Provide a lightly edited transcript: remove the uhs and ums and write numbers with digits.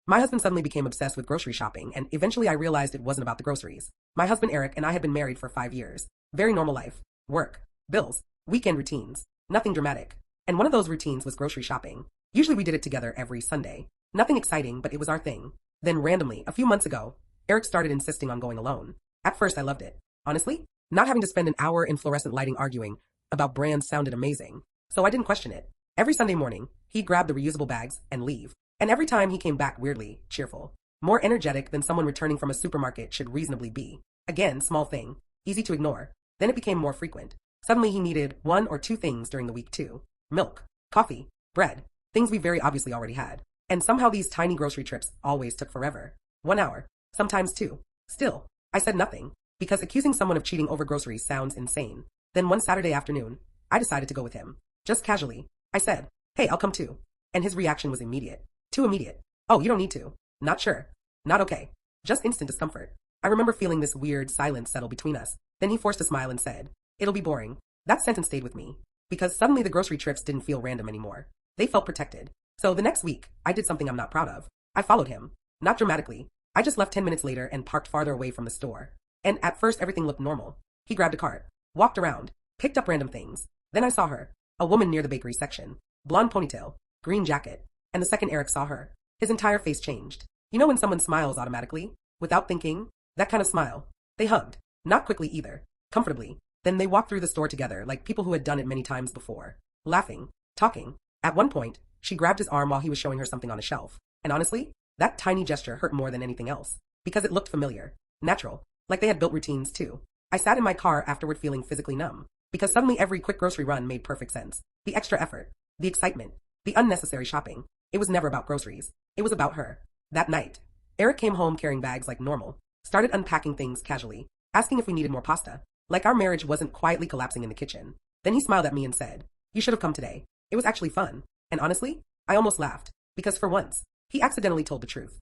My husband suddenly became obsessed with grocery shopping, and eventually I realized it wasn't about the groceries. My husband Eric and I had been married for 5 years. Very normal life. Work. Bills. Weekend routines. Nothing dramatic. And one of those routines was grocery shopping. Usually we did it together every Sunday. Nothing exciting, but it was our thing. Then randomly, a few months ago, Eric started insisting on going alone. At first I loved it. Honestly, not having to spend an hour in fluorescent lighting arguing about brands sounded amazing. So I didn't question it. Every Sunday morning, he'd grab the reusable bags and leave. And every time he came back weirdly cheerful. More energetic than someone returning from a supermarket should reasonably be. Again, small thing. Easy to ignore. Then it became more frequent. Suddenly he needed one or two things during the week too. Milk, coffee, bread, things we very obviously already had. And somehow these tiny grocery trips always took forever. 1 hour. Sometimes 2. Still, I said nothing, because accusing someone of cheating over groceries sounds insane. Then one Saturday afternoon, I decided to go with him. Just casually. I said, "Hey, I'll come too." And his reaction was immediate. Too immediate. "Oh, you don't need to." "Not sure." "Not okay." Just instant discomfort. I remember feeling this weird silence settle between us. Then he forced a smile and said, "It'll be boring." That sentence stayed with me. Because suddenly the grocery trips didn't feel random anymore. They felt protected. So the next week, I did something I'm not proud of. I followed him. Not dramatically. I just left 10 minutes later and parked farther away from the store. And at first everything looked normal. He grabbed a cart, walked around, picked up random things. Then I saw her. A woman near the bakery section. Blonde ponytail, green jacket. And the second Eric saw her, his entire face changed. You know when someone smiles automatically? Without thinking? That kind of smile. They hugged. Not quickly either. Comfortably. Then they walked through the store together like people who had done it many times before. Laughing. Talking. At one point, she grabbed his arm while he was showing her something on a shelf. And honestly, that tiny gesture hurt more than anything else. Because it looked familiar. Natural. Like they had built routines too. I sat in my car afterward feeling physically numb. Because suddenly every quick grocery run made perfect sense. The extra effort. The excitement. The unnecessary shopping. It was never about groceries. It was about her. That night, Eric came home carrying bags like normal. Started unpacking things casually. Asking if we needed more pasta. Like our marriage wasn't quietly collapsing in the kitchen. Then he smiled at me and said, "You should have come today. It was actually fun." And honestly, I almost laughed. Because for once, he accidentally told the truth.